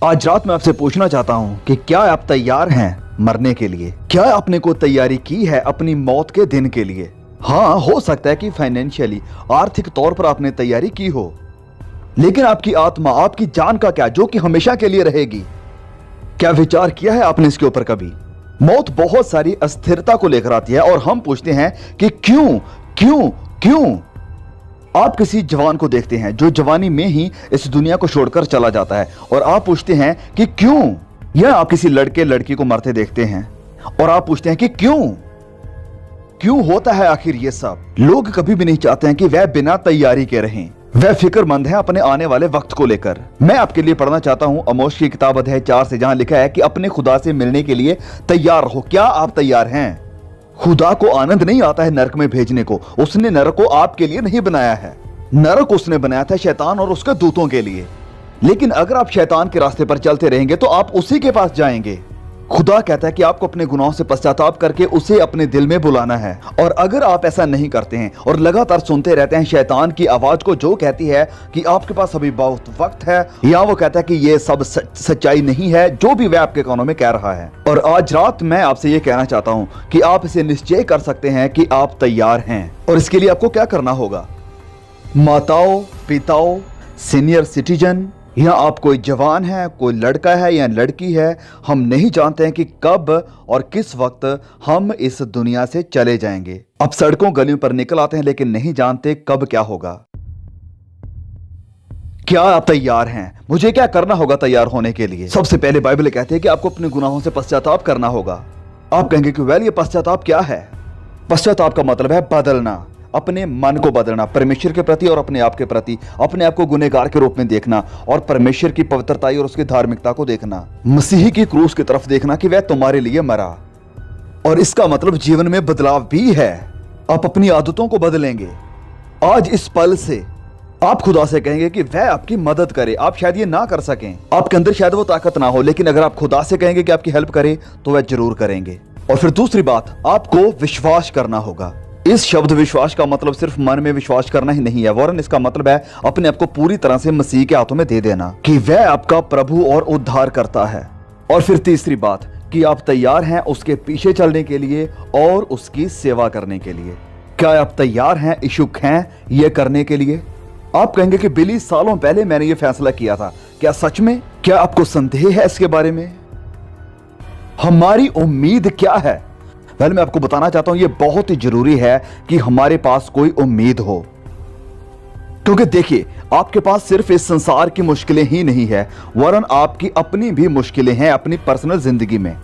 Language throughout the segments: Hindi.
आज रात मैं आपसे पूछना चाहता हूँ कि क्या आप तैयार हैं मरने के लिए? क्या आपने कोई तैयारी की है अपनी मौत के दिन के लिए? हाँ, हो सकता है कि फाइनेंशियली, आर्थिक तौर पर आपने तैयारी की हो, लेकिन आपकी आत्मा, आपकी जान का क्या, जो कि हमेशा के लिए रहेगी? क्या विचार किया है आपने इसके ऊपर कभी? मौत बहुत सारी अस्थिरता को लेकर आती है और हम पूछते हैं कि क्यों क्यों क्यों? आप किसी जवान को देखते हैं जो जवानी में ही इस दुनिया को छोड़कर चला जाता है और आप पूछते हैं कि क्यों? या आप किसी लड़के लड़की को मरते देखते हैं और आप पूछते हैं कि क्यों होता है आखिर ये सब? लोग कभी भी नहीं चाहते हैं कि वह बिना तैयारी के रहें। वह फिक्रमंद है अपने आने वाले वक्त को लेकर। मैं आपके लिए पढ़ना चाहता हूं आमोस की किताब अध्याय 4 से, जहां लिखा है कि अपने खुदा से मिलने के लिए तैयार हो। क्या आप तैयार हैं? खुदा को आनंद नहीं आता है नरक में भेजने को। उसने नरक को आपके लिए नहीं बनाया है। नरक उसने बनाया था शैतान और उसके दूतों के लिए। लेकिन अगर आप शैतान के रास्ते पर चलते रहेंगे तो आप उसी के पास जाएंगे। खुदा कहता है कि आपको अपने गुनाहों से पश्चाताप करके उसे अपने दिल में बुलाना है। और अगर आप ऐसा नहीं करते हैं और लगातार सुनते रहते हैं शैतान की आवाज को, जो कहती है कि आपके पास अभी बहुत वक्त है, या वो कहता है कि ये सब सच्चाई नहीं है, जो भी वह आपके कानों में कह रहा है। और आज रात मैं आपसे ये कहना चाहता हूं कि आप इसे निश्चय कर सकते हैं कि आप तैयार हैं। और इसके लिए आपको क्या करना होगा? माताओं, पिताओं, सीनियर सिटीजन, या आप कोई जवान है, कोई लड़का है या लड़की है, हम नहीं जानते हैं कि कब और किस वक्त हम इस दुनिया से चले जाएंगे। अब सड़कों गलियों पर निकल आते हैं लेकिन नहीं जानते कब क्या होगा। क्या आप तैयार हैं? मुझे क्या करना होगा तैयार होने के लिए? सबसे पहले बाइबल कहते हैं कि आपको अपने गुनाहों से पश्चाताप करना होगा। आप कहेंगे कि वेल, ये पश्चाताप क्या है? पश्चाताप का मतलब है बदलना, अपने मन को बदलना, परमेश्वर के प्रति और अपने आप के प्रति, अपने आप को गुनहगार के रूप में देखना और परमेश्वर की पवित्रताई और उसकी धार्मिकता को देखना, मसीह की क्रूस की तरफ देखना कि वह तुम्हारे लिए मरा। और इसका मतलब जीवन में बदलाव भी है। आप अपनी आदतों को बदलेंगे। आज इस पल से आप खुदा से कहेंगे कि वह आपकी मदद करे। आप शायद ये ना कर सकें, आपके अंदर शायद वो ताकत ना हो, लेकिन अगर आप खुदा से कहेंगे कि आपकी हेल्प करे तो वह जरूर करेंगे। और फिर दूसरी बात, आपको विश्वास करना होगा। इस शब्द विश्वास का मतलब सिर्फ मन में विश्वास करना ही नहीं है, वरन इसका मतलब है अपने आप को पूरी तरह से मसीह के हाथों में दे देना कि वह आपका प्रभु और उद्धार करता है। और फिर तीसरी बात कि आप तैयार हैं उसके पीछे चलने के लिए और उसकी सेवा करने के लिए। क्या आप तैयार हैं, इच्छुक हैं ये करने के लिए? आप कहेंगे कि बिली, सालों पहले मैंने ये फैसला किया था। क्या सच में? क्या आपको संदेह है इसके बारे में? हमारी उम्मीद क्या है? मैं आपको बताना चाहता हूं, यह बहुत ही जरूरी है कि हमारे पास कोई उम्मीद हो। क्योंकि देखिए, आपके पास सिर्फ इस संसार की मुश्किलें ही नहीं है, वरन आपकी अपनी भी मुश्किलें हैं। अपनी पर्सनल जिंदगी में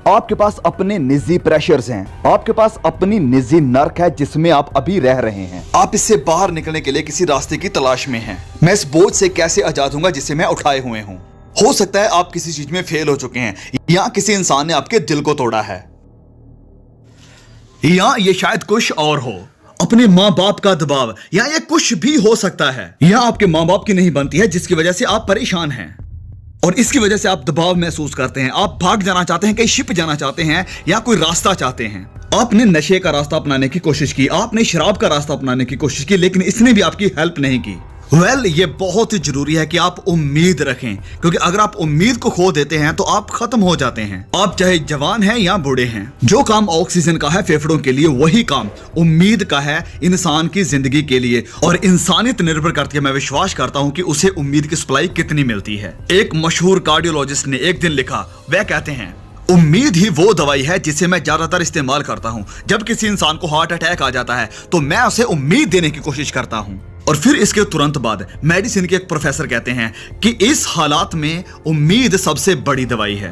आपके पास अपने निजी प्रेशर्स हैं, आपके पास अपनी निजी नर्क है जिसमें आप अभी रह रहे हैं। आप इससे बाहर निकलने के लिए किसी रास्ते की तलाश में हैं। मैं इस बोझ से कैसे आजाद हूंगा जिसे मैं उठाए हुए हूं। हो सकता है आप किसी चीज में फेल हो चुके हैं, या किसी इंसान ने आपके दिल को तोड़ा है, या ये शायद कुछ और हो, अपने माँ बाप का दबाव, या ये कुछ भी हो सकता है, या आपके माँ बाप की नहीं बनती है जिसकी वजह से आप परेशान हैं और इसकी वजह से आप दबाव महसूस करते हैं। आप भाग जाना चाहते हैं, कहीं शिप जाना चाहते हैं, या कोई रास्ता चाहते हैं। आपने नशे का रास्ता अपनाने की कोशिश की, आपने शराब का रास्ता अपनाने की कोशिश की, लेकिन इसने भी आपकी हेल्प नहीं की। ये बहुत ही जरूरी है कि आप उम्मीद रखें, क्योंकि अगर आप उम्मीद को खो देते हैं तो आप खत्म हो जाते हैं। आप चाहे जवान हैं या बूढ़े हैं, जो काम ऑक्सीजन का है फेफड़ों के लिए, वही काम उम्मीद का है इंसान की जिंदगी के लिए। और इंसानियत निर्भर करती है, मैं विश्वास करता हूं, कि उसे उम्मीद की सप्लाई कितनी मिलती है। एक मशहूर कार्डियोलॉजिस्ट ने एक दिन लिखा, वह कहते हैं, उम्मीद ही वो दवाई है जिसे मैं ज्यादातर इस्तेमाल करता हूं। जब किसी इंसान को हार्ट अटैक आ जाता है तो मैं उसे उम्मीद देने की कोशिश करता हूं। और फिर इसके तुरंत बाद मेडिसिन के एक प्रोफेसर कहते हैं कि इस हालात में उम्मीद सबसे बड़ी दवाई है।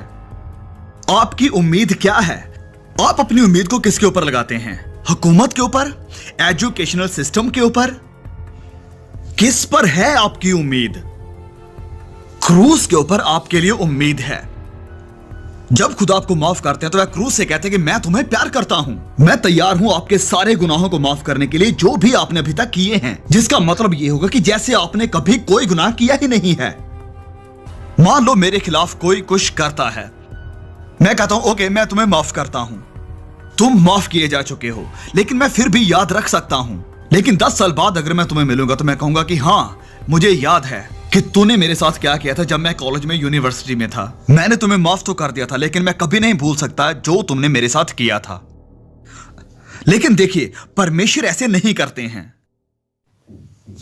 आपकी उम्मीद क्या है? आप अपनी उम्मीद को किसके ऊपर लगाते हैं? हुकूमत के ऊपर? एजुकेशनल सिस्टम के ऊपर? किस पर है आपकी उम्मीद? क्रूस के ऊपर आपके लिए उम्मीद है। जब खुदा आपको माफ करते हैं तो वह क्रूस से कहते हैं कि मैं तुम्हें प्यार करता हूं, मैं तैयार हूं आपके सारे गुनाहों को माफ करने के लिए जो भी आपने अभी तक किए हैं। जिसका मतलब यह होगा कि जैसे आपने कभी कोई गुनाह किया ही नहीं है। मान लो मेरे खिलाफ कोई कुछ करता है, मैं कहता हूं ओके, मैं तुम्हें माफ करता हूं, तुम माफ किए जा चुके हो, लेकिन मैं फिर भी याद रख सकता हूं। लेकिन 10 साल बाद अगर मैं तुम्हें मिलूंगा तो मैं कहूंगा कि हां, मुझे याद है कि तूने मेरे साथ क्या किया था जब मैं कॉलेज में, यूनिवर्सिटी में था। मैंने तुम्हें माफ तो कर दिया था, लेकिन मैं कभी नहीं भूल सकता जो तुमने मेरे साथ किया था। लेकिन देखिए, परमेश्वर ऐसे नहीं करते हैं।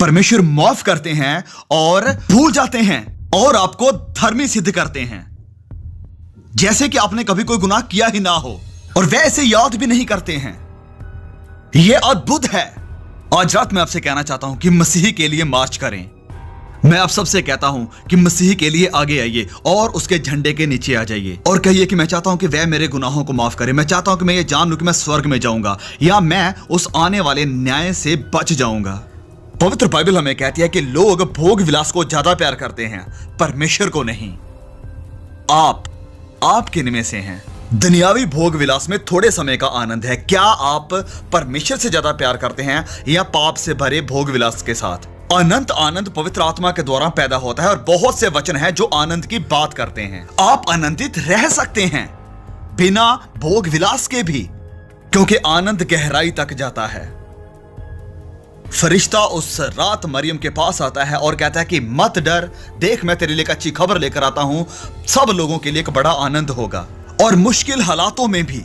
परमेश्वर माफ करते हैं और भूल जाते हैं और आपको धर्मी सिद्ध करते हैं, जैसे कि आपने कभी कोई गुनाह किया ही ना हो, और वे ऐसे याद भी नहीं करते हैं। यह अद्भुत है। आज रात मैं आपसे कहना चाहता हूं कि मसीह के लिए मार्च करें। मैं आप सबसे कहता हूं कि मसीह के लिए आगे आइए और उसके झंडे के नीचे आ जाइए और कहिए कि मैं चाहता हूं कि वह मेरे गुनाहों को माफ करे। मैं चाहता हूं कि मैं ये जान लूं कि मैं स्वर्ग में जाऊंगा या मैं उस आने वाले न्याय से बच जाऊंगा। पवित्र बाइबल हमें कहती है कि लोग भोग विलास को ज्यादा प्यार करते हैं, परमेश्वर को नहीं। आप किनमें से हैं? दुनियावी भोग विलास में थोड़े समय का आनंद है। क्या आप परमेश्वर से ज्यादा प्यार करते हैं या पाप से भरे भोग विलास के साथ? अनंत आनंद पवित्र आत्मा के द्वारा पैदा होता है और बहुत से वचन हैं जो आनंद की बात करते हैं। आप आनंदित रह सकते हैं बिना भोग विलास के भी, क्योंकि आनंद गहराई तक जाता है। फरिश्ता उस रात मरियम के पास आता है और कहता है कि मत डर, देख मैं तेरे लिए एक अच्छी खबर लेकर आता हूं। सब लोगों के लिए एक बड़ा आनंद होगा। और मुश्किल हालातों में भी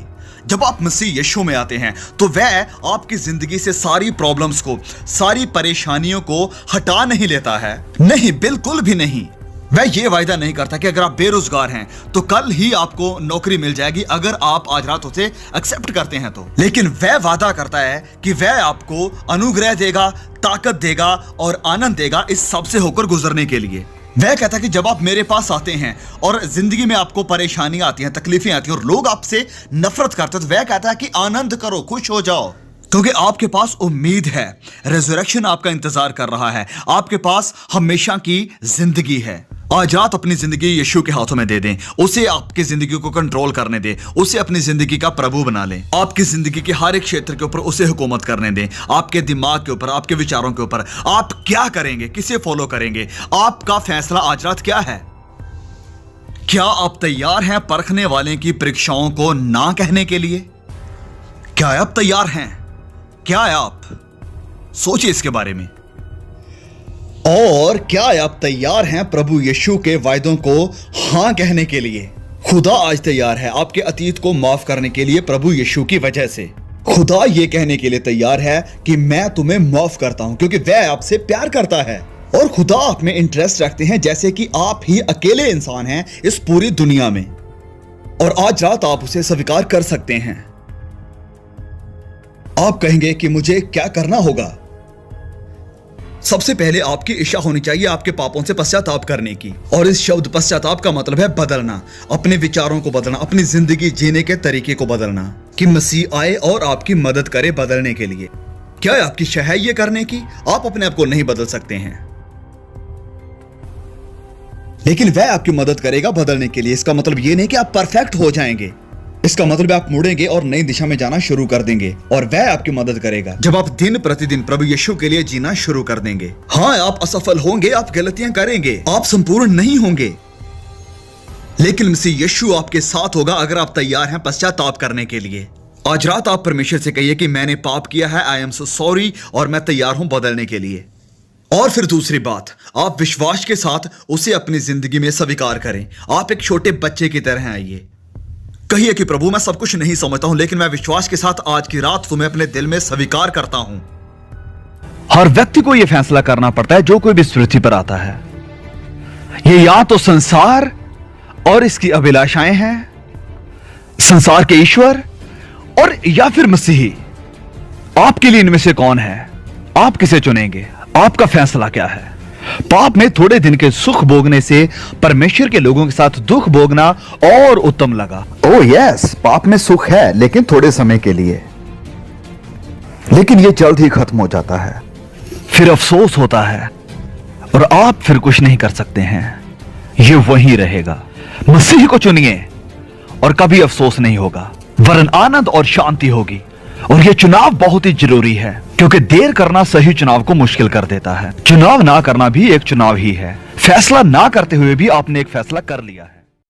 जब आप मसीह यीशु में आते हैं तो वह आपकी जिंदगी से सारी प्रॉब्लम्स को, सारी परेशानियों को हटा नहीं लेता है। नहीं, बिल्कुल भी नहीं। वह ये वायदा नहीं करता कि अगर आप बेरोजगार हैं तो कल ही आपको नौकरी मिल जाएगी अगर आप आज रात उसे एक्सेप्ट करते हैं तो। लेकिन वह वादा करता है कि वह आपको अनुग्रह देगा, ताकत देगा और आनंद देगा इस सब से होकर गुजरने के लिए। वह कहता है कि जब आप मेरे पास आते हैं और जिंदगी में आपको परेशानी आती हैं, तकलीफें आती हैं और लोग आपसे नफरत करते हैं, तो वह कहता है कि आनंद करो, खुश हो जाओ, क्योंकि आपके पास उम्मीद है। रेजरेक्शन आपका इंतजार कर रहा है। आपके पास हमेशा की जिंदगी है। आज रात अपनी जिंदगी यीशु के हाथों में दे दें। उसे आपकी जिंदगी को कंट्रोल करने दें। उसे अपनी जिंदगी का प्रभु बना लें। आपकी जिंदगी के हर एक क्षेत्र के ऊपर उसे हुकूमत करने दें। आपके दिमाग के ऊपर, आपके विचारों के ऊपर। आप क्या करेंगे, किसे फॉलो करेंगे, आपका फैसला आज रात क्या है? क्या आप तैयार हैं परखने वाले की परीक्षाओं को ना कहने के लिए? क्या आप तैयार हैं? क्या आप सोचिए इसके बारे में। और क्या आप तैयार हैं प्रभु यीशु के वायदों को हां कहने के लिए? खुदा आज तैयार है आपके अतीत को माफ करने के लिए प्रभु यीशु की वजह से। खुदा ये कहने के लिए तैयार है कि मैं तुम्हें माफ करता हूं, क्योंकि वह आपसे प्यार करता है और खुदा आप में इंटरेस्ट रखते हैं, जैसे कि आप ही अकेले इंसान हैं इस पूरी दुनिया में। और आज रात आप उसे स्वीकार कर सकते हैं। आप कहेंगे कि मुझे क्या करना होगा? सबसे पहले आपकी इच्छा होनी चाहिए आपके पापों से पश्चाताप करने की। और इस शब्द पश्चाताप का मतलब है बदलना, अपने विचारों को बदलना, अपनी जिंदगी जीने के तरीके को बदलना, कि मसीह आए और आपकी मदद करे बदलने के लिए। क्या आपकी इच्छा है ये करने की? आप अपने आप को नहीं बदल सकते हैं, लेकिन वह आपकी मदद करेगा बदलने के लिए। इसका मतलब ये नहीं कि आप परफेक्ट हो जाएंगे। इसका मतलब आप मुड़ेंगे और नई दिशा में जाना शुरू कर देंगे और वह आपकी मदद करेगा जब आप दिन प्रतिदिन प्रभु यीशु के लिए जीना शुरू कर देंगे। हाँ, आप असफल होंगे, आप गलतियां करेंगे, आप संपूर्ण नहीं होंगे, लेकिन मसीह यीशु आपके साथ होगा अगर आप तैयार हैं पश्चाताप करने के लिए। आज रात आप परमेश्वर से कहिए कि मैंने पाप किया है, आई एम सो सॉरी, और मैं तैयार हूं बदलने के लिए। और फिर दूसरी बात, आप विश्वास के साथ उसे अपनी जिंदगी में स्वीकार करें। आप एक छोटे बच्चे की तरह आइए, कहिए कि प्रभु मैं सब कुछ नहीं समझता हूं, लेकिन मैं विश्वास के साथ आज की रात तुम्हें अपने दिल में स्वीकार करता हूं। हर व्यक्ति को यह फैसला करना पड़ता है जो कोई भी इस पृथ्वी पर आता है। ये या तो संसार और इसकी अभिलाषाएं हैं, संसार के ईश्वर, और या फिर मसीही। आपके लिए इनमें से कौन है? आप किसे चुनेंगे? आपका फैसला क्या है? पाप में थोड़े दिन के सुख भोगने से परमेश्वर के लोगों के साथ दुख भोगना और उत्तम लगा। ओह यस, पाप में सुख है लेकिन थोड़े समय के लिए, लेकिन यह जल्द ही खत्म हो जाता है। फिर अफसोस होता है और आप फिर कुछ नहीं कर सकते हैं। यह वहीं रहेगा। मसीह को चुनिए और कभी अफसोस नहीं होगा, वरन आनंद और शांति होगी। और यह चुनाव बहुत ही जरूरी है, क्योंकि देर करना सही चुनाव को मुश्किल कर देता है। चुनाव ना करना भी एक चुनाव ही है। फैसला ना करते हुए भी आपने एक फैसला कर लिया है।